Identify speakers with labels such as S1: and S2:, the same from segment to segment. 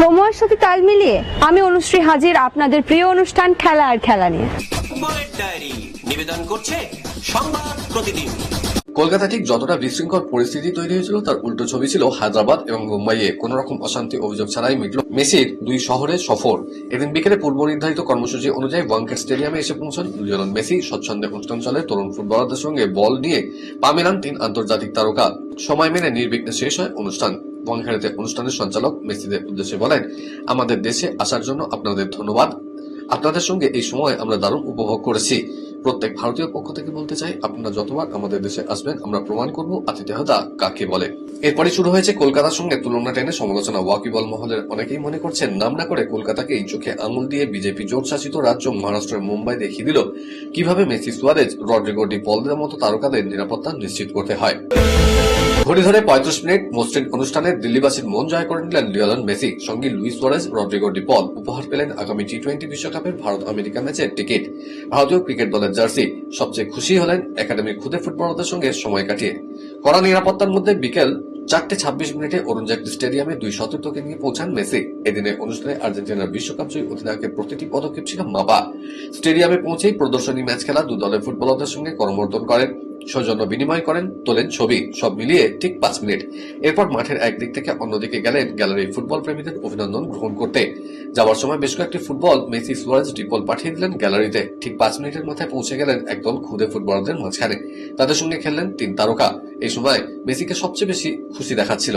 S1: সময়ের সাথে তাল মিলিয়ে আমি অনুশ্রী হাজির আপনাদের প্রিয় অনুষ্ঠান খেলা আর খেলা নিয়ে।
S2: বুলেট ডায়েরি নিবেদন করছে সংবাদ প্রতিদিন।
S3: কলকাতা ঠিক যতটা বিশৃঙ্খল পরিস্থিতি তৈরি হয়েছিল তার উল্টো ছবি ছিল হায়দ্রাবাদ এবং মুম্বাইয়ে কোন রকম অশান্তি অভিযোগ ছাড়াই মিটল মেসির দুই শহরের সফর। এদিন বিকেলে পূর্ব নির্ধারিত কর্মসূচি অনুযায়ী ওয়ানখেড়ে স্টেডিয়ামে এসে পৌঁছান লিওনেল মেসি। স্বচ্ছন্দে অনুষ্ঠান চলে, তরুণ ফুটবলারদের সঙ্গে বল নিয়ে পা মেলান তিন আন্তর্জাতিক তারকা। সময় মেনে নির্বিঘ্নে শেষ হয় অনুষ্ঠান। ওয়ানখেড়েতে অনুষ্ঠানের সঞ্চালক মেসিদের উদ্দেশ্যে বলেন, আমাদের দেশে আসার জন্য আপনাদের ধন্যবাদ। আপনাদের সঙ্গে এই সময় আমরা দারুণ উপভোগ করেছি। প্রত্যেক ভারতীয় পক্ষ থেকে বলতে চাই, আপনারা যতবার আমাদের দেশে আসবেন আমরা প্রমাণ করব আতিথেয়তা কাকে বলে। এরপরে শুরু হয়েছে কলকাতার সঙ্গে তুলনা টেনে সমালোচনা। ওয়াকিবল মহলের অনেকেই মনে করছেন, নাম না করে কলকাতাকে এই চোখে আঙুল দিয়ে বিজেপি জোট শাসিত রাজ্য মহারাষ্ট্রের মুম্বাই দেখিয়ে দিল কিভাবে মেসি, সুয়ারেজ, রড্রিগো ডি পলদের মতো তারকাদের নিরাপত্তা নিশ্চিত করতে হয়। ঘড়ি ধরে 35 মিনিট মসৃণ অনুষ্ঠানে দিল্লিবাসীর মন জয় করে নিলেন লিওনেল মেসি। সঙ্গী লুইস সুয়ারেজ, রড্রিগো ডি পল উপহার পেলেন আগামী টি-20 বিশ্বকাপের ভারত আমেরিকা ম্যাচের টিকিট, ভারতীয় ক্রিকেট দলের জার্সি। সবচেয়ে খুশি হলেন একাডেমির খুদে ফুটবলারদের সঙ্গে সময় কাটিয়ে। কড়া নিরাপত্তার মধ্যে বিকেল 4:26 অরুণ জেটলি স্টেডিয়ামে দুই সতীর্থকে নিয়ে পৌঁছান মেসি। এদিনের অনুষ্ঠানে আর্জেন্টিনার বিশ্বকাপ জয়ী অধিনায়কের প্রতিটি পদক্ষেপ ছিল মাপা। স্টেডিয়ামে পৌঁছেই প্রদর্শনী ম্যাচ খেলা দু দলের ফুটবলারদের সঙ্গে করমর্দন করেন, সৌজন্য বিনিময় করেন, তোলেন ছবি। সব মিলিয়ে ঠিক 5 মিনিট। এরপর মাঠের একদিক থেকে অন্যদিকে গেলেন গ্যালারি ফুটবল প্রেমীদের অভিনন্দন গ্রহণ করতে। যাওয়ার সময় বেশ কয়েকটি ফুটবল মেসি, সুয়ারেজ, ডিপল পাঠিয়ে দিলেন গ্যালারিতে। ঠিক 5 মিনিটের মাথায় পৌঁছে গেলেন একদল খুদে ফুটবলারদের মাঝখানে। তাদের সঙ্গে খেললেন তিন তারকা। এই সময় মেসিকে সবচেয়ে বেশি খুশি দেখাচ্ছিল।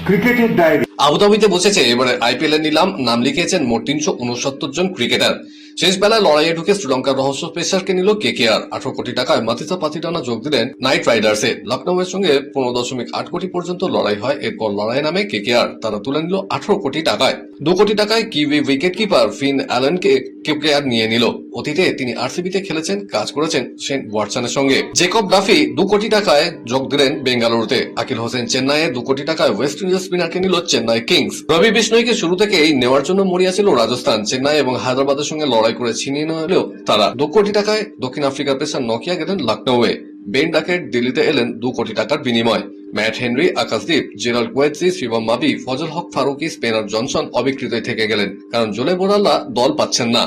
S4: ক্রিকেটের ডায়েরি।
S3: আবুধাবিতে বসেছে এবারে আইপিএল এর নিলাম। নাম লিখিয়েছেন মোট 369 জন ক্রিকেটার। শেষ বেলায় লড়াইয়ে ঢুকে শ্রীলঙ্কার রহস্য পেসারকে নিল কেকেআর। 18 কোটি টাকায় মাথিসা পাথিরানা যোগ দিলেন নাইট রাইডার্সে। লখনৌয়ের সঙ্গে 15.8 কোটি পর্যন্ত লড়াই হয়। এরপর লড়াই নামে কেকেআর। তারা তুলে নিল 18 কোটি টাকায়। 2 কোটি টাকায় কিউই উইকেট কিপার ফিন অ্যালেনকে কেকেআর নিয়ে নিল। অতীতে তিনি আরসিবিতে খেলেছেন, কাজ করেছেন শেন ওয়াটসনের সঙ্গে। জেকব ডাফি 2 কোটি টাকায় যোগ দিলেন বেঙ্গালুরুতে। আকিল হোসেন চেন্নাইয়ে 2 কোটি টাকায় ওয়েস্ট ইন্ডিজ স্পিনারকে নিল চেন্নাই কিংস। রবি বিষ্ণয়কে শুরু থেকেই নেওয়ার জন্য মরিয়া ছিল রাজস্থান। চেন্নাই এবং হায়দ্রাবাদের সঙ্গে লড়াই করে ছিনিয়ে নিলেও তারা 2 কোটি টাকায় দক্ষিণ আফ্রিকার পেসার নকিয়া গেলেন লখনৌয়ে। বেন ডাকেট দিল্লিতে এলেন 2 কোটি টাকার বিনিময়। Matt Henry, Akashdeep, Gerald Coetzee, Shivam Mavi, Fazal Haq Farooqi, Spencer Johnson অবিকৃতই থেকে গেলেন, কারণ জোলে বোরাল্লা দল পাচ্ছেন না।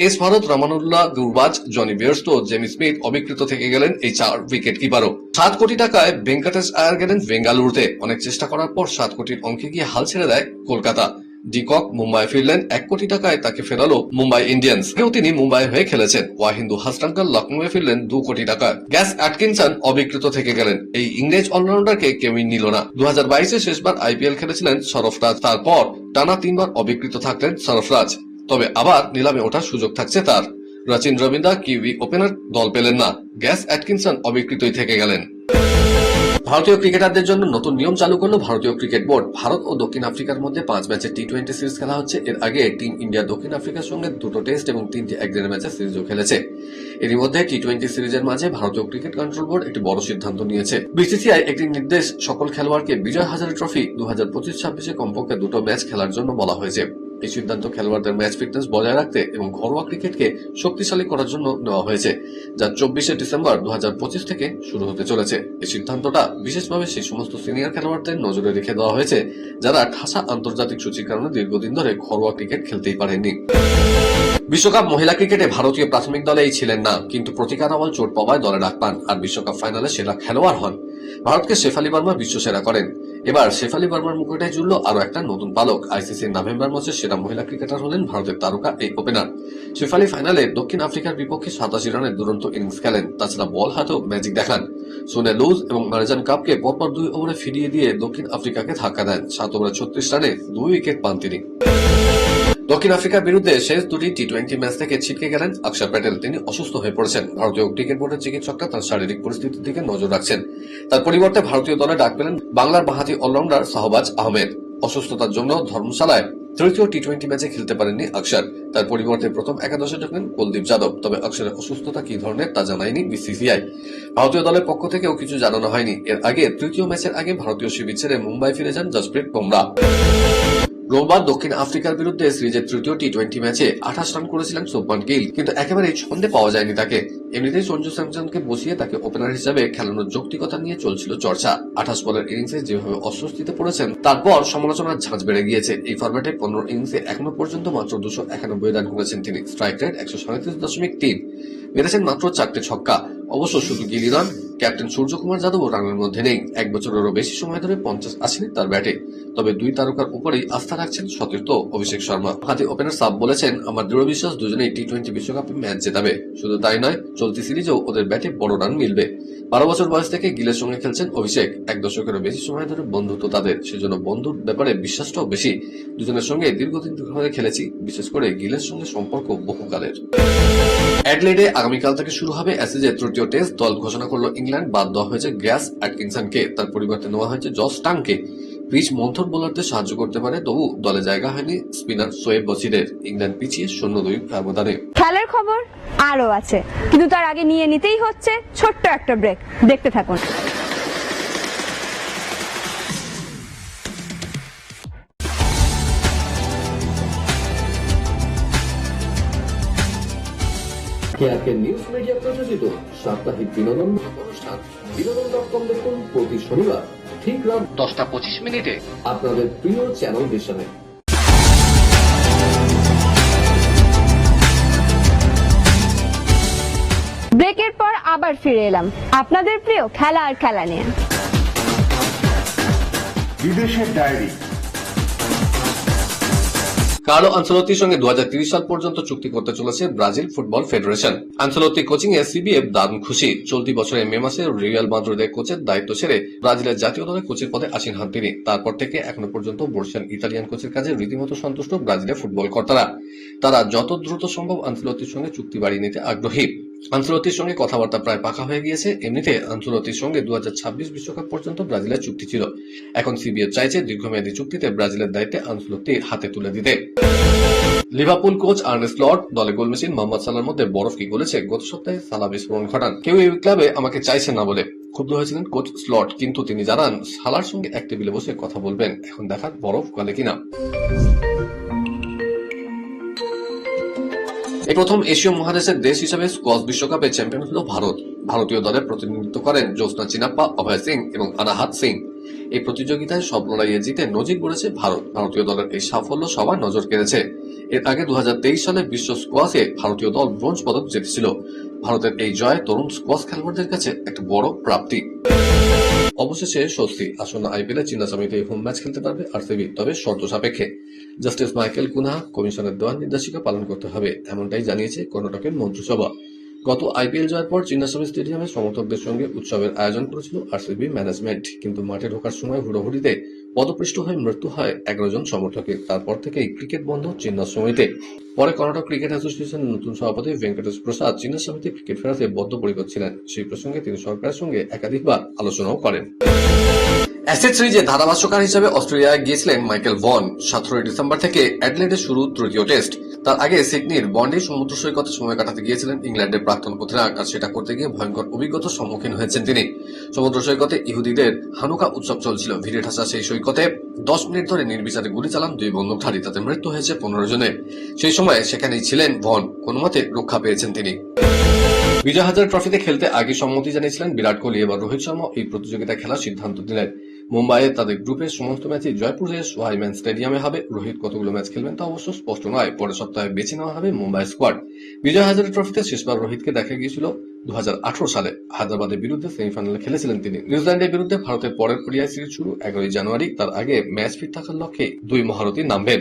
S3: S Bharat, Rahmanullah, Gurbaz, Jonny Bairstow, Jamie Smith অবিকৃত থেকে গেলেন এই 4 উইকেট কিপারও। 7 কোটি টাকায় ভেঙ্কটেশ আয়ার গেলেন বেঙ্গালুরুতে। অনেক চেষ্টা করার পর 7 কোটির অঙ্কে গিয়ে হাল ছেড়ে দেয় কলকাতা। ডিকক মুম্বাই ফিরলেন। 1 কোটি টাকায় তাকে ফেরালো মুম্বাই ইন্ডিয়ান্স। কেউ তিনি মুম্বাই হয়ে খেলেছেন। ওয়াহিন্দু হাসরাঙ্কাল লখনৌয়ে ফিরলেন 2 কোটি টাকায়। গ্যাস অ্যাটকিনসন অবিকৃত থেকে গেলেন। এই ইংরেজ অলরাউন্ডারকে কেউই নিল না। 2022-এ শেষবার আইপিএল খেলেছিলেন সরফরাজ। তারপর টানা 3 বার অবিকৃত থাকলেন সরফরাজ। তবে আবার নিলামে ওঠার সুযোগ থাকছে তার। রচিন রবীন্দ্র কিউই ওপেনার দল পেলেন না। গ্যাস অ্যাটকিনসন অবিকৃতই থেকে গেলেন। ভারতীয় ক্রিকেটারদের জন্য নতুন নিয়ম চালু করল ভারতীয় ক্রিকেট বোর্ড। ভারত ও দক্ষিণ আফ্রিকার মধ্যে 5 ম্যাচের টি-20 সিরিজ খেলা হচ্ছে। এর আগে টিম ইন্ডিয়া দক্ষিণ আফ্রিকার সঙ্গে 2টো টেস্ট এবং 3টি একদিনের ম্যাচের সিরিজও খেলেছে। এরই মধ্যে টি-20 সিরিজের মাঝে ভারতীয় ক্রিকেট কন্ট্রোল বোর্ড একটি বড় সিদ্ধান্ত নিয়েছে। বিসিসিআই একটি নির্দেশ সকল খেলোয়াড়কে বিজয় হাজারে ট্রফি 2025-26 কমপক্ষে 2টো ম্যাচ খেলার জন্য বলা হয়েছে। এই সিদ্ধান্ত খেলোয়াড়দের ম্যাচ ফিটনেস বজায় রাখতে এবং ঘরোয়া ক্রিকেটকে শক্তিশালী করার জন্য নেওয়া হয়েছে, যা 24শে ডিসেম্বর 2025 থেকে শুরু হতে চলেছে। এই সিদ্ধান্তটা বিশেষভাবে সেই সমস্ত সিনিয়র খেলোয়াড়দের নজরে রেখে দেওয়া হয়েছে যারা ঠাসা আন্তর্জাতিক সূচির কারণে দীর্ঘদিন ধরে ঘরোয়া ক্রিকেট খেলতেই পারেননি। বিশ্বকাপ মহিলা ক্রিকেটে ভারতীয় প্রাথমিক দলেই ছিলেন না, কিন্তু প্রতিকার আওয়াল চোট পাওয়ায় দলে ডাক পান আর বিশ্বকাপ ফাইনালে সেরা খেলোয়াড় হন। ভারতকে শেফালি বর্মা বিশ্বসেরা করেন। এবার শেফালি বর্মার মুকুটে জুড়ল আরো একটা নতুন পালক। আইসিসির নভেম্বর মাসে সেরা মহিলা ক্রিকেটার হলেন ভারতের তারকা এই ওপেনার। শেফালি ফাইনালে দক্ষিণ আফ্রিকার বিপক্ষে 87 রানের দুরন্ত ইনিংস খেলেন। তাছাড়া বল হাতেও ম্যাজিক দেখান। সোনে লুজ এবং মারজান কাপকে পরপর 2 ওভারে ফিরিয়ে দিয়ে দক্ষিণ আফ্রিকাকে ধাক্কা দেন। 7 ওভারে 36 রানে 2 উইকেট পান তিনি। দক্ষিণ আফ্রিকার বিরুদ্ধে শেষ 2টি টি-20 ম্যাচ থেকে ছিটকে গেলেন অক্ষর প্যাটেল। তিনি অসুস্থ হয়ে পড়েছেন। ভারতীয় ক্রিকেট বোর্ডের চিকিৎসকরা তার শারীরিক পরিস্থিতির দিকে নজর রাখছেন। তার পরিবর্তে ভারতীয় দলে ডাক পেলেন বাংলার বাঁহাতি অলরাউন্ডার শাহবাজ আহমেদ। অসুস্থতার জন্য ধর্মশালায় তৃতীয় টি-20 ম্যাচে খেলতে পারেননি অক্ষর। তার পরিবর্তে প্রথম একাদশে ঢুকলেন কুলদীপ যাদব। তবে অক্ষরের অসুস্থতা কি ধরনের তা জানায়নি বিসিসিআই। ভারতীয় দলের পক্ষ থেকেও কিছু জানানো হয়নি। এর আগে তৃতীয় ম্যাচের আগে ভারতীয় শিবির ছেড়ে মুম্বাই ফিরে যান জসপ্রীত বুমরাহ। রোববার দক্ষিণ আফ্রিকার বিরুদ্ধে সিরিজের তৃতীয় টি-20 ম্যাচে 28 রান করেছিলেন শুভমান গিল, কিন্তু একেবারেই ছন্দে পাওয়া যায়নি তাকে। এমনিতেই সঞ্জু স্যামসনকে বসিয়ে তাকে ওপেনার হিসেবে খেলানোর যৌক্তিকতা নিয়ে চলছিল চর্চা। 28 বলের ইনিংসে যেভাবে অস্বস্তিতে পড়েছেন তারপর সমালোচনার ঝাঁজ বেড়ে গিয়েছে। এই ফরম্যাটে 15 ইনিংসে এখনো পর্যন্ত মাত্র 291 রান করেছেন তিনি। স্ট্রাইক রেট 137.3, মেরেছেন মাত্র 4টে ছক্কা। অবশ্য শুধু গিলি নন, ক্যাপ্টেন সূর্যকুমার যাদব রানের মধ্যে নেই। 1 বছরেরও বেশি সময় ধরে 50 আসেনি তার ব্যাটে। তবে দুই তারকার উপরেই আস্থা রাখছেন সতীর্থ অভিষেক শর্মা। হাতে ওপেনার সাব বলেছেন, আমার দৃঢ় বিশ্বাস দুজনেই টি-20 বিশ্বকাপে ম্যাচ জেতাবে। শুধু তাই নয়, চলতি সিরিজেও ওদের ব্যাটে বড় রান মিলবে। 12 বছর বয়স থেকে গিলের সঙ্গে খেলছেন অভিষেক। 1 দশকেরও বেশি সময় ধরে বন্ধুত্ব তাদের, সেজন্য বন্ধুর ব্যাপারে বিশ্বাসটাও বেশি। দুজনের সঙ্গে দীর্ঘদিন ধরে খেলেছি, বিশেষ করে গিলের সঙ্গে সম্পর্ক বহুকালের। অ্যাডলেডে আগামীকাল থেকে শুরু হবে অ্যাশেজের তৃতীয় টেস্ট। দল ঘোষণা করলো ইংল্যান্ড। বাদ দেওয়া হয়েছে গ্যাস অ্যাটকিনসনকে, তার পরিবর্তে নেওয়া হয়েছে জস টাংকে। পিচ মন্থর বোলারদের সাহায্য করতে পারে, তবু দলে জায়গা হয়নি স্পিনার শোয়েব বশিরের। ইংল্যান্ড পিছিয়ে 0-2 ব্যবধানে।
S1: খেলার খবর আরো আছে, কিন্তু তার আগে নিয়ে নিতেই হচ্ছে ছোট্ট একটা ব্রেক। দেখতে থাকুন।
S3: কেআরকে নিউজ মিডিয়া প্রযোজিত সাপ্তাহিক বিনোদন অনুষ্ঠান বিনোদন.com দেখুন প্রতি শনিবার ঠিক রাত 10:25 আপনাদের প্রিয় চ্যানেল ভিশনে।
S1: ব্রেকের পর আবার ফিরে এলাম আপনাদের প্রিয় খেলা আর খেলা নিয়ে।
S4: বিদেশের ডায়েরি।
S3: কার্লো আনসেলোত্তির সঙ্গে 2030 সাল পর্যন্ত চুক্তি করতে চলেছে ব্রাজিল ফুটবল ফেডারেশন। আনসেলোত্তি কোচিং এ সিবিএফ দারুণ খুশি। চলতি বছরের মে মাসে রিয়াল মাদ্রিদের কোচের দায়িত্ব ছেড়ে ব্রাজিলের জাতীয় দলের কোচের পদে আসীন হন তিনি। তারপর থেকে এখনো পর্যন্ত বর্ষিয়ান ইতালিয়ান কোচের কাজে রীতিমতো সন্তুষ্ট ব্রাজিলের ফুটবল কর্তারা। তারা যত দ্রুত সম্ভব আনসেলোত্তির সঙ্গে চুক্তি বাড়িয়ে নিতে আগ্রহী। আনসেলোত্তির সঙ্গে কথাবার্তা প্রায় পাকা হয়ে গিয়েছে। এমনিতে আনসেলোত্তির সঙ্গে 2026 বিশ্বকাপ পর্যন্ত ব্রাজিলের চুক্তি ছিল। এখন সিবিএফ চাইছে দীর্ঘমেয়াদী চুক্তিতে ব্রাজিলের দায়িত্বে আনসেলোত্তি হাতে তুলে দিতে। লিভারপুল কোচ আর্নে স্লট দলে গোল মেশিন মোহাম্মদ সালাহর মধ্যে বরফ কি গলেছে। গত সপ্তাহে সালাহ বিস্ফোরণ ঘটান। কেউ এই ক্লাবে আমাকে চাইছে না বলে ক্ষুব্ধ হয়েছিলেন কোচ স্লট, কিন্তু তিনি জানান সালাহর সঙ্গে এক টেবিলে বসে কথা বলবেন। এখন দেখার বরফ গলে কিনা। এই প্রথম এশীয় মহাদেশের দেশ হিসেবে স্কোয়াশ বিশ্বকাপে চ্যাম্পিয়ন হল ভারত। ভারতীয় দলের প্রতিনিধিত্ব করেন জ্যোৎস্না চিনাপ্পা, অভয় সিং এবং অনাহাত সিং। এই প্রতিযোগিতায় সব লড়াইয়ে জিতে নজির গড়েছে ভারত। ভারতীয় দলের এই সাফল্য সবার নজর কেড়েছে। এর আগে 2023 সালে বিশ্ব স্কোয়াশে ভারতীয় দল ব্রোঞ্জ পদক জিতেছিল। ভারতের এই জয় তরুণ স্কোয়াশ খেলোয়াড়দের কাছে একটা বড় প্রাপ্তি। অবশেষে স্বস্তি, আসন্ন আইপিএলে চিন্নাস্বামীতে হোম ম্যাচ খেলতে পারবে আরসিবি, তবে শর্ত সাপেক্ষে। জাস্টিস মাইকেল কুনহা কমিশনের দেওয়া নির্দেশিকা পালন করতে হবে, এমনটাই জানিয়েছে কর্ণাটকের মন্ত্রিসভা। গত আইপিএল জয়ের পর চিন্নাস্বামী স্টেডিয়ামে সমর্থকদের সঙ্গে উৎসবের আয়োজন করেছিল আরসিবি ম্যানেজমেন্ট, কিন্তু মাঠে ঢোকার সময় হুড়োহুড়িতে পদপৃষ্ট হয়ে মৃত্যু হয় 11 জন সমর্থকের। তারপর থেকেই ক্রিকেট বন্ধ চিন্নাস্বামীতে। পরে কর্ণাটক ক্রিকেট অ্যাসোসিয়েশনের নতুন সভাপতি ভেঙ্কটেশ প্রসাদ চিন্নাস্বামীতে ক্রিকেট ফেরাতে বদ্ধপরিকর ছিলেন। সেই প্রসঙ্গে তিনি সরকারের সঙ্গে একাধিকবার আলোচনাও করেন। অ্যাশেজ সিরিজে ধারাভাষ্যকার হিসেবে অস্ট্রেলিয়ায় গিয়েছিলেন মাইকেল ভন। 17 ডিসেম্বর থেকে অ্যাডলেডে শুরু তৃতীয় টেস্ট। তার আগে সিডনির বন্ডে সমুদ্র সৈকতে সময় কাটাতে গিয়েছিলেন ইংল্যান্ডের প্রাক্তন অধিনায়ক, আর সেটা করতে গিয়ে ভয়ঙ্কর অভিজ্ঞতার সম্মুখীন হয়েছেন তিনি। সমুদ্র সৈকতে ইহুদিদের হানুকা উৎসব চলছিল। ভিড়ে ঠাসা সেই সৈকতে 10 মিনিট ধরে নির্বিচারে গুলি চালান 2 বন্দুকধারী, তাতে মৃত্যু হয়েছে 15 জনের। সেই সময় সেখানেই ছিলেন ভন, কোনো মতে রক্ষা পেয়েছেন তিনি। বিজয় হাজারে ট্রফিতে খেলতে আগে সম্মতি জানিয়েছিলেন বিরাট কোহলি। এবার রোহিত শর্মা এই প্রতিযোগিতায় খেলার সিদ্ধান্ত নিলেন। মুম্বাইয়ে তাদের গ্রুপের সমস্ত ম্যাচই জয়পুরের সোহাইম্যান স্টেডিয়ামে হবে। রোহিত কতগুলো ম্যাচ খেলবেন তা অবশ্য স্পষ্ট নয়। পরের সপ্তাহে বেছে নেওয়া হবে মুম্বাই স্কোয়াড। বিজয় হাজারে ট্রফিতে শেষবার রোহিতকে দেখা গিয়েছিল 2018 সালে। হায়দ্রাবাদের বিরুদ্ধে সেমিফাইনালে খেলেছিলেন তিনি। নিউজিল্যান্ডের বিরুদ্ধে ভারতের পরের ওডিআই সিরিজ শুরু 11 জানুয়ারি। তার আগে ম্যাচ ফিট থাকার লক্ষ্যে 2 মহারথী নামবেন।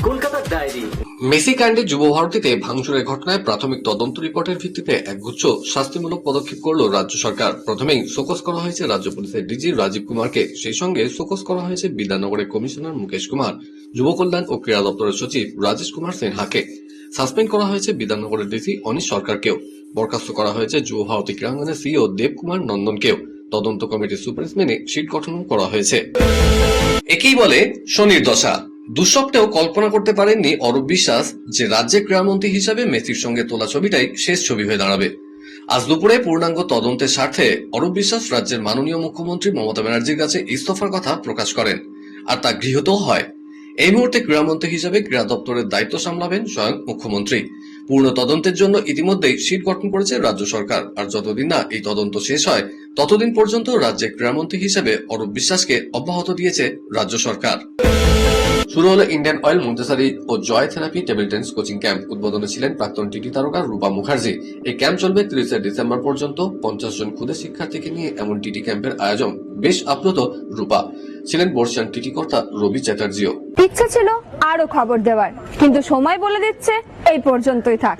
S2: কলকাতার ডায়েরি।
S3: মেসি কাণ্ডে যুব ভারতীতে ভাঙচুরের ঘটনায় প্রাথমিক তদন্ত রিপোর্টের ভিত্তিতে একগুচ্ছ শাস্তিমূলক পদক্ষেপ করল রাজ্য সরকার। প্রথমেই শোকজ করা হয়েছে রাজ্য পুলিশের ডিজি রাজীব কুমারকে। সেই সঙ্গে শোকজ করা হয়েছে বিধাননগরের কমিশনার মুকেশ কুমার, যুব কল্যাণ ও ক্রীড়া দপ্তরের সচিব রাজেশ কুমার সিনহাকে। সাসপেন্ড করা হয়েছে বিধাননগরের ডিসি অনিশ সরকারকেও। বরখাস্ত করা হয়েছে যুব ভারতী ক্রীড়াঙ্গনের সিইও দেব কুমার নন্দনকেও। তদন্ত কমিটির সুপারিশ মেনে সিট গঠন করা হয়েছে। একেই বলে শনির দশা। দুঃস্বপ্নেও কল্পনা করতে পারেননি অরূপ বিশ্বাস যে রাজ্যের ক্রীড়ামন্ত্রী হিসাবে মেসির সঙ্গে তোলা ছবিটাই শেষ ছবি হয়ে দাঁড়াবে। আজ দুপুরে পূর্ণাঙ্গ তদন্তের স্বার্থে অরূপ বিশ্বাস রাজ্যের মাননীয় মুখ্যমন্ত্রী মমতা ব্যানার্জির কাছে ইস্তফার কথা প্রকাশ করেন, আর তা গৃহীতও হয়। এই মুহূর্তে ক্রীড়ামন্ত্রী হিসাবে ক্রীড়া দপ্তরের দায়িত্ব সামলাবেন স্বয়ং মুখ্যমন্ত্রী। পূর্ণ তদন্তের জন্য ইতিমধ্যেই সিট গঠন করেছে রাজ্য সরকার। আর যতদিন না এই তদন্ত শেষ হয় ততদিন পর্যন্ত রাজ্যের ক্রীড়ামন্ত্রী হিসেবে অরূপ বিশ্বাসকে অব্যাহত দিয়েছে রাজ্য সরকার। শুরু হলো ইন্ডিয়ান অয়েল মন্তেসারি ও জয় therapy table tennis coaching camp. উদ্বোধনে ছিলেন প্রাক্তন টিটি তারকা রূপা মুখার্জি। এই ক্যাম্প চলবে 30 ডিসেম্বর পর্যন্ত। 50 জন ক্ষুদে শিক্ষার্থীকে নিয়ে এমন টিটি ক্যাম্পের আয়োজন বেশ আপ্লুত রূপা। ছিলেন বর্ষিয়ান টিটি কর্তা রবি চ্যাটার্জিও।
S1: ইচ্ছে ছিল আরো খবর দেওয়ার, কিন্তু সময় বলে দিচ্ছে এই পর্যন্তই থাক।